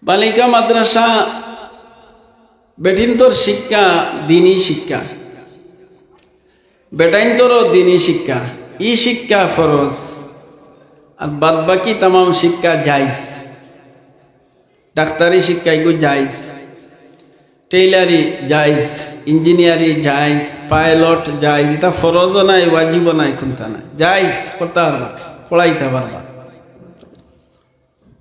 বালিকা মাদ্রাসা বেটিন্তর শিক্ষা দিনী শিক্ষা, বেটাইন্তরও দিনী শিক্ষা। ই শিক্ষা ফরজ আর বাদ বাকি তামাম শিক্ষা জায়েজ। ডাক্তারি শিক্ষা এগুলো জায়েজ, টেইলারি জায়েজ, ইঞ্জিনিয়ারি জায়েজ, পাইলট জায়েজ। এটা ফরজও নাই, ওয়াজিবও নাই, কোনটা নাই, জায়েজ করতে পারবা, পড়াইতে পারবা।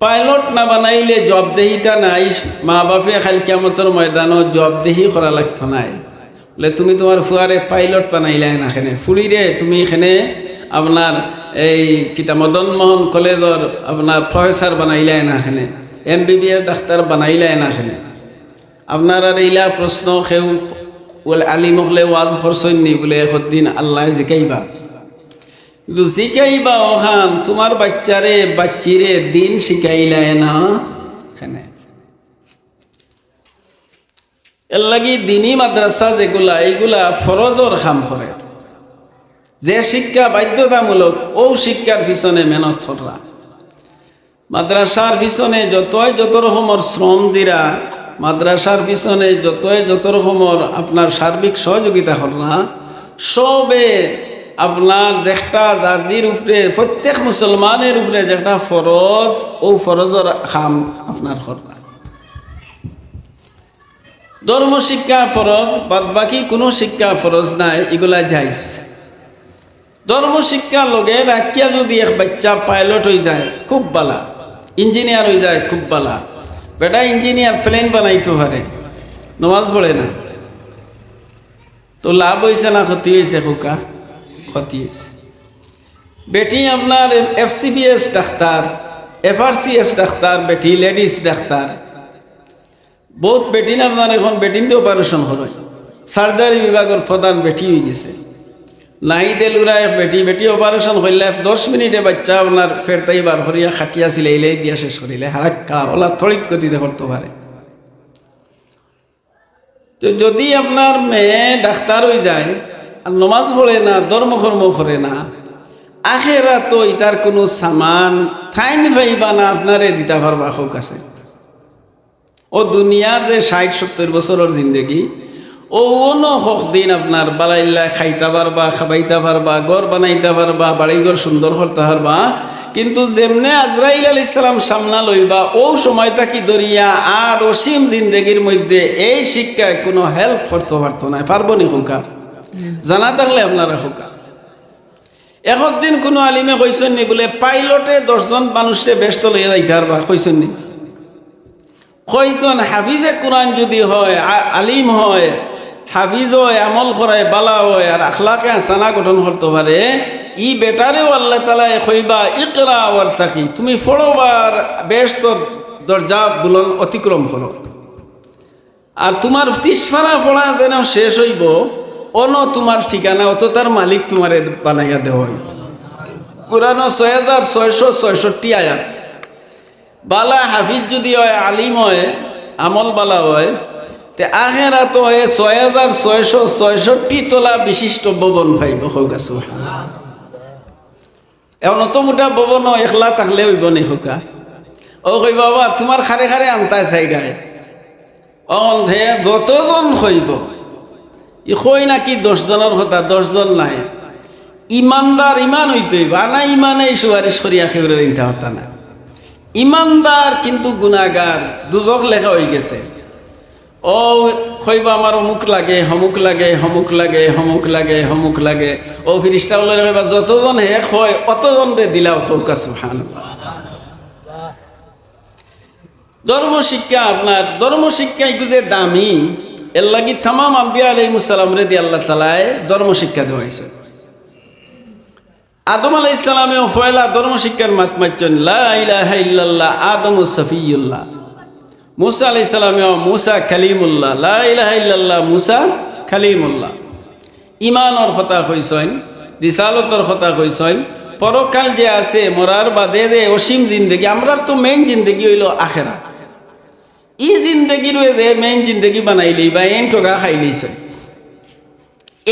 পাইলট না বানাইলে জবদেহিটা নাই। মা বাপে খালি কিয়ামতের ময়দানও জবদেহি করা লাগতো নাই। বলে তুমি তোমার ফুয়ারে পাইলট বানাইলে না, এখানে ফুলিরে তুমি এখানে আপনার এই কিতা মদন মোহন কলেজের আপনার প্রফেসর বানাইলে না, এখানে MBBS ডাক্তার বানাইলে না, এখানে আপনার আর এইলা প্রশ্ন কেউ বলে আলিমকলে ওয়াজ করছন্নি বলে একদিন আল্লাহ জিকাইবা, কিন্তু শিখাইবা ওখান তোমার বাচ্চারে বাচ্চিরে দিন শিখাইলাই না এখানে। এর লাগি দিনী মাদ্রাসা যেগুলা এইগুলা ফরজর কাম করে। যে শিক্ষা বাধ্যতামূলক ও শিক্ষার পিছনে মেহনত করা, মাদ্রাসার পিছনে যতই যত রকমের শ্রম দিরা, মাদ্রাসার পিছনে যতই যত রকমের আপনার সার্বিক সহযোগিতা করা, সবে আপনার যেটা জার্জির উপরে প্রত্যেক মুসলমানের উপরে যেটা ফরজ, ও ফরজর কাম আপনার করা। ধর্ম শিক্ষা ফরজ, বাদ বাকি কোনো শিক্ষা ফরজ নাই, এগুলা জায়েজ। ধর্ম শিক্ষা লগে রাখিয়া যদি এক বাচ্চা পাইলট হয়ে যায় খুব বালা, ইঞ্জিনিয়ার হয়ে যায় খুব বালা। বেটা ইঞ্জিনিয়ার প্লেন বানাইতে পারে, নমাজ পড়ে না, তো লাভ হয়েছে না ক্ষতি হয়েছে? খোকা ক্ষতি হয়েছে। বেটি আপনার FCPS ডাক্তার, FRCS ডাক্তার, বেটি লেডিস ডাক্তার। বহুত বেটিন আপনার এখন বেটিনতে অপারেশন হয়, সার্জারি বিভাগের প্রধান বেটি হয়ে গেছে। নাহিদে লুরায় বেটি অপারেশন করলে 10 মিনিটে বাচ্চা আপনার ফেরতাই বার করিয়া খাটিয়া সিলাইলে দিয়া শেষ করিলে হারাক্কা ওলা থরিত গতিতে করতে পারে। তো যদি আপনার মেয়ে ডাক্তার হয়ে যায় আর নমাজ পড়ে না, ধর্মকর্ম করে না, আখেরা তো ইতার কোনো সামান থাইন পাইবা না, আপনারে দিতে পারবা হোক আছে। ও দুনিয়ার যে 60-70 বছরের জিন্দগি, ও অনো হক দিন আপনার বালাইল্লা খাইতে পারবা, খাবাইতে পারবা, ঘর বানাইতে পারবা, বাড়িঘর সুন্দর করতে পারবা। কিন্তু যেমনে আজরাইল আলাইহিস সালাম সামনা লইবা, ও সময়টা কি দরিয়া আর অসীম জিন্দগির মধ্যে এই শিক্ষায় কোনো হেল্প করতে পারতো না। পারবো নি খোকা? জানা থাকলে আপনারা খোকা। একদিন কোনো আলিমে কইছেন নি বলে পাইলটে 10 জন মানুষকে ব্যস্ত লইয়া যাইতে পারবা? কইছেন নি? কইছেন হাফিজে কোরআন যদি হয়, আলিম হয়, হাফিজ হয়, আমল করায়, বালা হয়, আর আখলাকে হাসানা গঠন করতে পারে, ই বেটারেও আল্লাহ তাআলা কইবা ইকরা ওয়ারতাকি, তুমি ফড়োবার ব্যস্ত দরজা বুলন অতিক্রম করো। আর তোমার 30 পারা পড়া যেন শেষ হইব, অন তোমার ঠিকানা অত তার মালিক তোমার বানাইয়া দেওয়া হয়। কোরআন 6666 আয়াত। বালা হাফিজ যদি হয়, আলিম হয়, আমল বালা হয়, তে আখেরা তো হয় 6666 তলা বিশিষ্ট ভবন পাইব। হোক আছে এখন অত মোটা ভবন একলা থাকলে হইব নি খোকা? ও কই বাবা তোমার খারে খারে আনতা চাই গায়ে অন্ধে যতজন হইব, ই কই নাকি 10 জনের কথা, 10 জন নাই। ইমানদার ইমান হইতে হইব, আনা ইমানে সুপারিশ করিয়া খেউরে নিতে হতা না। ইমানদার কিন্তু গুনাহগার, দুজক লেখা হয়ে গেছে। ও কইবা আমার অমুক লাগে, হমুক লাগে, হমুক লাগে, হমুক লাগে, হমুক লাগে। ও ফিরিস্তা বলে কইবা যতজন হে হয় অতজন রে দিলাও। খৌকা সুবহানাল্লাহ। ধর্ম শিক্ষা, আপনার ধর্ম শিক্ষা একটু যে দামি, এর লাগি তামাম আম্বিয়া আলাইহিস সালাম রে দিয়ে আল্লাহ তাআলা ধর্ম শিক্ষা দেওয়াইছে। আদম আলাইহিস সালামেও পয়লা ধর্ম শিক্ষার মাতমাচ্ছেন লা ইলাহা ইল্লাল্লাহ আদমু সফিয়ুল্লাহ। মুসা আলাইহিস সালামেও মুসা কালিমুল্লাহ, লা ইলাহা ইল্লাল্লাহ মুসা কালিমুল্লাহ। ইমানের কথা কইছেন, রিসালতের কথা কইছেন, পরকাল যে আছে, মরার বাদে যে অসীম জিন্দগি, আমরা তো মেইন জিন্দগি হইল আখেরা। ই জিন্দগির যে মেইন জিন্দগি বানাইলেই বা এম টোকা খাইলেইছে,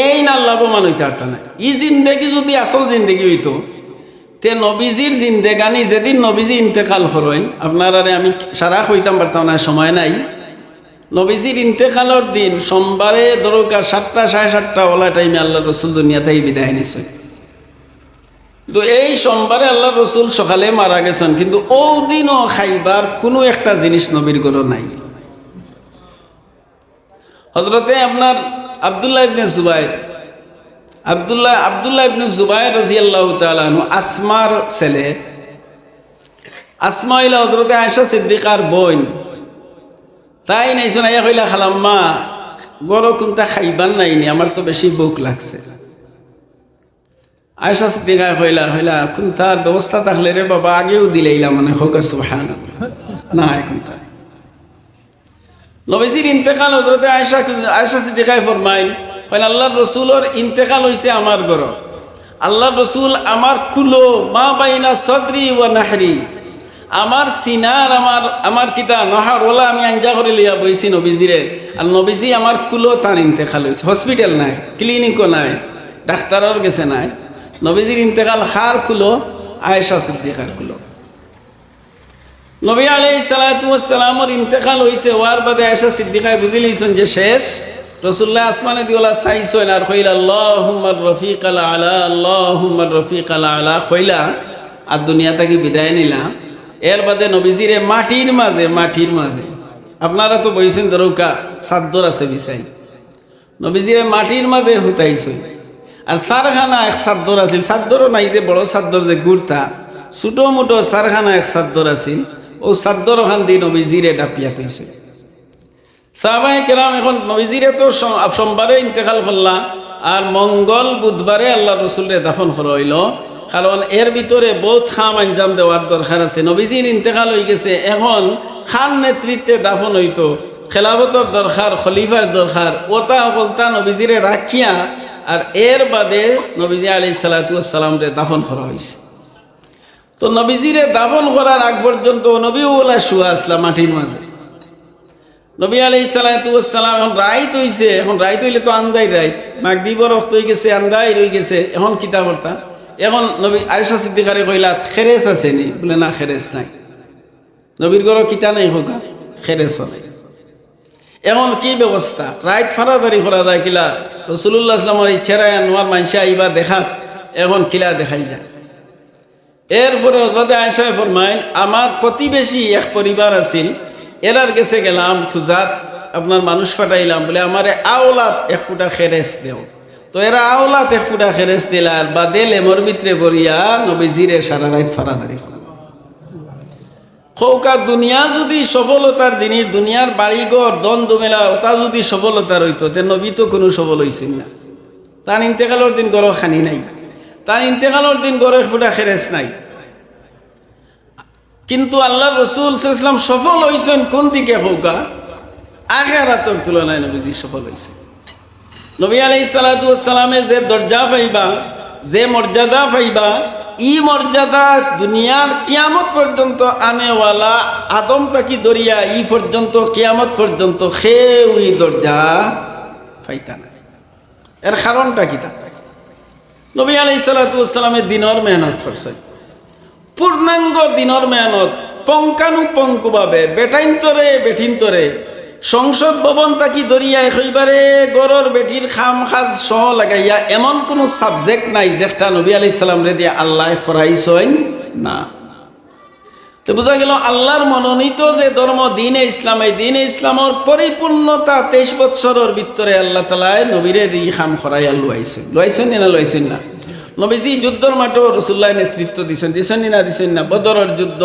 এই না লাভবান হইতে একটা নাই। ই জিন্দগি যদি আসল জিন্দগি হইতো, তে নবীজির জিন্দেগানি যেদিন নবীজি ইন্তেকাল করেন, আপনারা আমি সারা হইতাম পারতাম না, সময় নাই। নবীজির ইন্তেকালের দিন সোমবারে দরকার 7টা 7:30 ওলা টাইমে আল্লাহ রসুল দুনিয়াতেই বিদায় নিছেন। তো এই সোমবারে আল্লাহ রসুল সকালে মারা গেছেন, কিন্তু ও দিনও খাইবার কোনো একটা জিনিস নবীর ঘরে নাই। হজরতে আপনার আব্দুল্লাহ ইবনে জুবাইর আব্দুল্লাহ ইবনে জুবাইর রাদিয়াল্লাহু তাআলা আনহু আসমার ছেলে। আসমা হইলা হজরতে আয়েশা সিদ্দিকার বোন। তাই নাইছেন আইয়া কইলা, খালাম্মা গরো কোনটা খাইবার নাইনি, আমার তো বেশি ভোক লাগছে। আয়েশা সিদ্দিকা কইলা কোনটার ব্যবস্থা থাকলে রে বাবা আগেও দিলাইলাম, মানে হোক সুবহানাল্লাহ, না এখন তাই। নবীজির ইন্তেকাল হজরতে আয়েশা সিদ্দিকায় ফরমাইল, কইল আল্লাহর রসুলের ইন্তেকাল হইছে আমার ঘর। আল্লাহর রসুল আমার কুলো মা বাইনা সদরি ওয়া নাহরি, আমার সিনার আমার কিতা নহর ওলা আমি আঞ্জা করে লইয়া বইছি নবীজিরে। আর নবীজি আমার কুলো তার ইন্তেকাল হয়েছে। হসপিটাল নাই, ক্লিনিকও নাই, ডাক্তারের গেছে নাই। নবীজির ইন্তেকাল খার কুলো? আয়েশা সিদ্দিকার কুলো। নবী আলাইহিস সালাতু ওয়াস সালামের ইন্তেকাল হইছে, ওয়ার বাদে আয়েশা সিদ্দিকায় বুঝি লইছেন যে শেষ। রাসূলুল্লাহ আসমানে দিওলা চাইছেন আর কইলা আল্লাহুম্মা রফিকাল আলা, আল্লাহুম্মা রফিকাল আলা কইলা আর দুনিয়া থেকে বিদায় নিলা। এর বাদে নবীজিরে মাটির মাঝে আপনারা তো বইছেন দরৌকা চাদর আছে বিছাই, নবীজিরে মাটির মাঝে হুতাইছে। আর সারখানা এক চাদর আছিল, চাদরও নাই যে বড় চাদর যে গুড়তা, ছোটো মোটো চারখানা এক চাদর আছিল। ও চাদর ওখান দিয়ে নবীজিরে ডাপিয়া পেয়েছে। সাহাবায়ে কেরাম এখন নবীজিরে তো সোমবারে ইন্তেকাল করলা, আর মঙ্গল বুধবারে আল্লাহ রসুলরে দাফন করা হইল। কারণ এর ভিতরে বহুত খাম আঞ্জাম দেওয়ার দরকার আছে। নবীজির ইন্তেকাল হয়ে গেছে, এখন খান নেতৃত্বে দাফন হইতো, খেলাফতর দরকার, খলিফার দরকার, ওটা সকলতা নবীজিরে রাখিয়া আর এর বাদে নবীজি আলাইহিস সালাতু ওয়াস সালামরে দাফন করা হয়েছে। তো নবীজিরে দাফন করার আগ পর্যন্ত নবীওয়ালা শুয়া আসলা মাটির মাঝে। নবী আলাইহিস সালাতু ওয়াস সালাম এখন রাইত হইছে, এখন রাইত হইলে তো আন্দাই রাইত, মাগরিবের ওয়াক্ত হয়ে গেছে, আন্দাই রয়ে গেছে। এখন কিতা করতা? এখন নবী আয়েশা সিদ্দিকারে কইলা খেরেস আছে নি? বলে না, খেরেস নাই। নবীর ঘর কিতা নাই হোকা, খেরেস নাই। এখন কি ব্যবস্থা? রাইত ফারাদারি করা যায় কিলা? রাসূলুল্লাহ সাল্লাল্লাহু আলাইহি ইচ্ছারায় নোয়ার মানুষে আইবা দেখাত, এখন কিলা দেখাই যায়। এরপরে হযরতে আয়েশা ফরমাইন, আমার প্রতিবেশী এক পরিবার আছিল, এরার গেছে গেলাম খুঁজাত, আপনার মানুষ পাঠাইলাম, বলে আমার আওলাদ এক ফুটা খেরেস দেও। তো এরা আওলাদ এক ফুটা খেরেস দিলার বা দেলে মোর ভিতরে বরিয়া নবীজিরে সারা রাত ফারাদারি করল। খৌকা দুনিয়া যদি সফলতার জিনিস, দুনিয়ার বাড়িঘর দ্বন্দ্ব মেলা ওটা যদি সফলতার হইতো, তে নবী তো কোনো সফল হইছেন না। তার ইন্তেকালের দিন গড় খানি নাই, তার ইন্তেকালের দিন গড় এক ফুটা খেরেস নাই। কিন্তু আল্লাহ রসুল সাল্লাল্লাহু আলাইহি ওয়াসাল্লাম সফল হইছেন কোন দিকে? খৌকা আখিরাতের তুলনায় নবীজি সফল হইছে। নবী আলাইহিস সালাতু ওয়াস সালামে যে দরজা পাইবা, যে মর্যাদা পাইবা, ই মর্যাদা দুনিয়ার কিয়ামত পর্যন্ত আনেওয়ালা আদম তাকি দরিয়া ই পর্যন্ত কিয়ামত পর্যন্ত কেউ ই দরজা পাইতা না। এর কারণটা কি? নবী আলাইহিস সালাতু ওয়াস সালামে দিনের মেহনত করছেন, পূর্ণাঙ্গ দিনের মেহনত, পঙ্কানুপঙ্কুভাবে বেঠিন্তরে সংসদ ভবন তাকি দরিয়া একেবারে গরর বেটির খাম খাজ সহ লাগাইয়া এমন কোনো সাবজেক্ট নাই যেটা নবী আলাইহিস সালাম রে দিয়ে আল্লাহ ফরাইছেন না। তো বোঝা গেল আল্লাহর মনোনীত যে ধর্ম দ্বীনে ইসলাম, এই দ্বীনে ইসলামের পরিপূর্ণতা 23 বছরের ভিতরে আল্লাহ তাআলা নবীরে দিয়ে খাম খরাইয়া লইছেন না? নবীজি যুদ্ধর মাঠেও রাসূলুল্লাহ নেতৃত্ব দিছেন না? বদরের যুদ্ধ,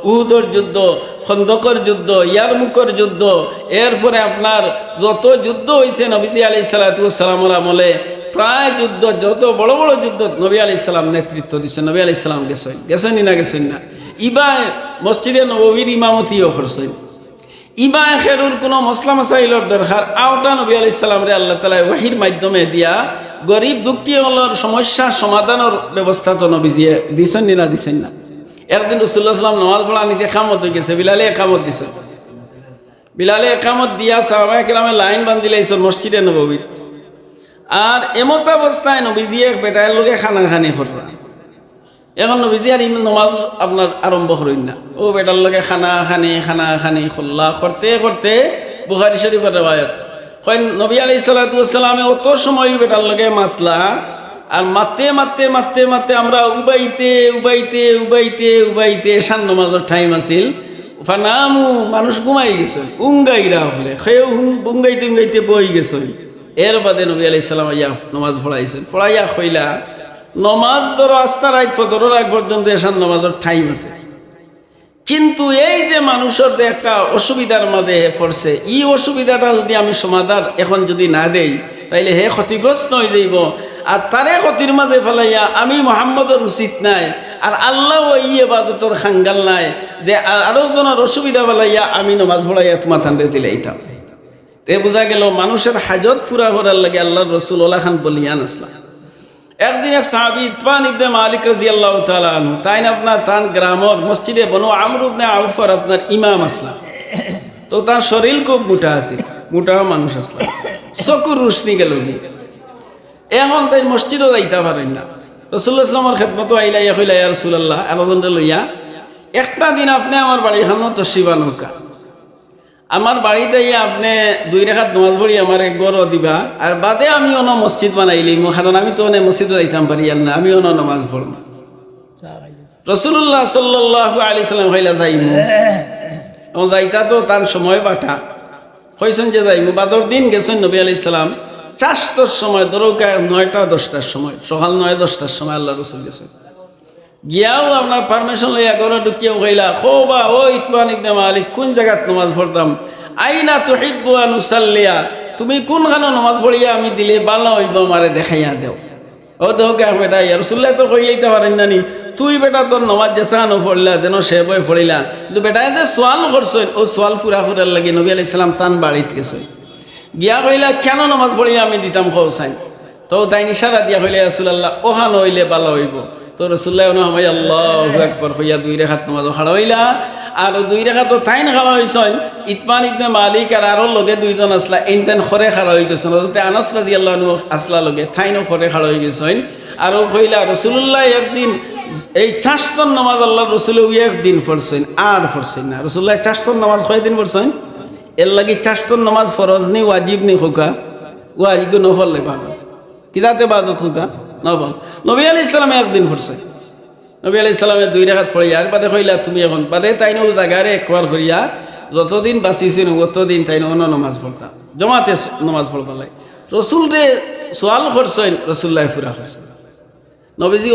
উহুদের যুদ্ধ, খন্দকের যুদ্ধ, ইয়ারমুকের যুদ্ধ, এরপরে আপনার যত যুদ্ধ হয়েছে নবীজি আলাইহিস সালাতু ওয়াস সালামের আমলে, প্রায় যুদ্ধ, যত বড় বড় যুদ্ধ নবী আলাইহিস সালাম নেতৃত্ব দিচ্ছেন। নবী আলাইহিস সালাম গেছেন না? ইবা মসজিদে নববীর ইমামতিও করছেন। ইবা খেরুর কোনো মসলা মাসাইলের দরকার আওটা নবী আলাইহিস সালাম রে আল্লাহ তাআলা ওয়াহির মাধ্যমে দিয়া গরিব দুঃখী হলোর সমস্যা সমাধানের ব্যবস্থা তো নবীজি দিছেন না? একদিন রাসূলুল্লাহ সাল্লাল্লাহু আলাইহি ওয়াসাল্লাম নামাজ পড়া নিতে একামত হয়ে গেছে, বিলালে একামত দিছেন। বিলালে একামত দিয়া সাহাবায়ে কেরামে লাইন বান্ধিলাইছেন মসজিদে নববীত। আর এমত অবস্থায় নবীজি এক বেটার লোকে খানাখানি করলেন। এখন নবীজি আর নমাজ আপনার আরম্ভ করেন না, ও বেটার লগে খানা খানি খোল্লা করতে করতে বুখারী শরীফের রিওয়ায়াত কয় নবী আলাইহিস সালাতু ওয়াস সালামে অত সময় বেটার লগে মাতলা, আর মারতে আমরা উবাইতে শান নমাজের টাইম আছিল, ফানামু মানুষ ঘুমাই গেছে, উঙ্গাইরা হলে সেও উঙ্গাইতে বই গেছে। এর বাদে নবী আলাইহিস সালাম ইয়া নমাজ পড়াইয়া কইলা নমাজ ধরো আস্তা রাত ফজরের আগ পর্যন্ত এশার নমাজের টাইম আছে, কিন্তু এই যে মানুষের যে একটা অসুবিধার মাঝে পড়ছে, এই অসুবিধাটা যদি আমি সমাধান এখন যদি না দেই তাইলে হে ক্ষতিগ্রস্ত হয়ে যাইব, আর তারে ক্ষতির মাঝে ফেলাইয়া আমি মুহাম্মদের উচিত নাই, আর আল্লাহ ওই ইবাদতের খাঙ্গাল নাই যে আরো জনের অসুবিধা ফেলাইয়া আমি নমাজ পড়াইয়া তোমার ঠান্ডে দিলাইতাম। তে বোঝা গেল মানুষের হাজত পুরা করার লাগে আল্লাহর রসুল ওলা খান বলিয়ান আসলাম। একদিন এক সাহাবী ইতবান ইবনে মালিক রাদিয়াল্লাহু তাআলা আনহু তাইন আপনার তান গ্রামের মসজিদে বনু আমর ইবনে আউফর আপনার ইমাম আসলাম। তো তার শরীর খুব মোটা আছে, মোটা মানুষ আসলাম, চকুর রুশনি গেল। এখন তাই মসজিদও যাইতে পারেন না। রাসূলুল্লাহ সাল্লাল্লাহু আলাইহি ওয়াসাল্লাম খেদমত আইলা ইয়া কইলা ইয়া রাসূলুল্লাহ আলোচনা লইয়া একটা দিন আপনি আমার বাড়ি খানো তশরিফ আনুকা, আমার বাড়িতে আপনি 2 রাকাত নামাজ পড়ি আমার গড় দিবা, আর বাদে আমি অন্য মসজিদ বানাইলি, কারণ আমি তো অনেক মসজিদে যাইতাম পারি আর না, আমি অন্য নামাজ পড়ব। রাসূলুল্লাহ সাল্লাল্লাহু আলাইহি ওয়াসাল্লাম কইলা যাইমু, যাইতা তো তার সময় বাটা কইছেন যে যাইমু। বাদর দিন গেছেন নবী আলাইহিস সালাম চারটার সময়, দরকা 9টা-10টার সময়, সকাল 9-10টার সময় আল্লাহ রাসূল গেছেন। গিয়াও আপনার পারমিশন লইয়া ঘরে ঢুকিয়াও কইলা খোবা ও ইতবান ইবনে মালিক কোন জায়গাত নামাজ পড়তাম, আইনা তুহিব্বু আন উসাল্লিয়া, তুমি কোনখানে নামাজ পড়িয়া আমি দিলে ভালো হইব আমারে দেখাইয়া দেও। ও দেখো বেটা রাসূলুল্লাহ তো কইলেইতে পারেন না নি, তুই বেটা তোর নামাজ যেসানো পড়লা যেন সে বই পড়িলা, কিন্তু বেটা যে সোয়াল করছেন ও সোয়াল পুরা করার লাগে নবী আলাইহিস সালাম তান বাড়িতে গেছেন। গিয়া কইলা কেন নামাজ পড়িয়া আমি দিতাম খোসাইন, তো তাই ইশারা দিয়া কইলা রাসূলুল্লাহ ওহান হইলে ভালো হইব। তো রাসূলুল্লাহ নহামাই আল্লাহু আকবার কইয়া 2 রাকাত নামাজ খাড়া হইলা, আর 2 রাকাত তাইন খাড়া হইছেন। ইতবান ইবনে মালিক আর আরো লগে 2 জন আসলা ইনতেন খরে খাড়া হই গেছেন, হযরতে আনাস রাদিয়াল্লাহু আনহু আসলা লগে তাইনও খরে খাড়া হই গেছেন। আর কইলা রাসূলুল্লাহ একদিন এই 4 নামাজ আল্লাহর রাসূল একদিন পড়ছেন আর পড়ছেন না। রাসূলুল্লাহ 4 নামাজ কয়দিন পড়ছেন? এর লাগি 4 নামাজ ফরজ নি ওয়াজিব নি হোকা, ওয়াজিব নফল লে পাগল কি যাতে বাদত হোকা নফল। নবী আলাইহিস সালাম একদিন পড়ছে, নবী আলাইহিস সালামে 2 রাকাত পড়িয়া আর বাদে কইলা তুমি এখন বাদে তাইনও জায়গারে একবার করিয়া যতদিন বাঁচিছেন ততদিন তাইন অন্য নামাজ পড়তাম, জমাতে নামাজ পড়বা লাগে। রাসূল রে সওয়াল করছেন, রাসূলুল্লাহ পুরা করছেন। নবীজি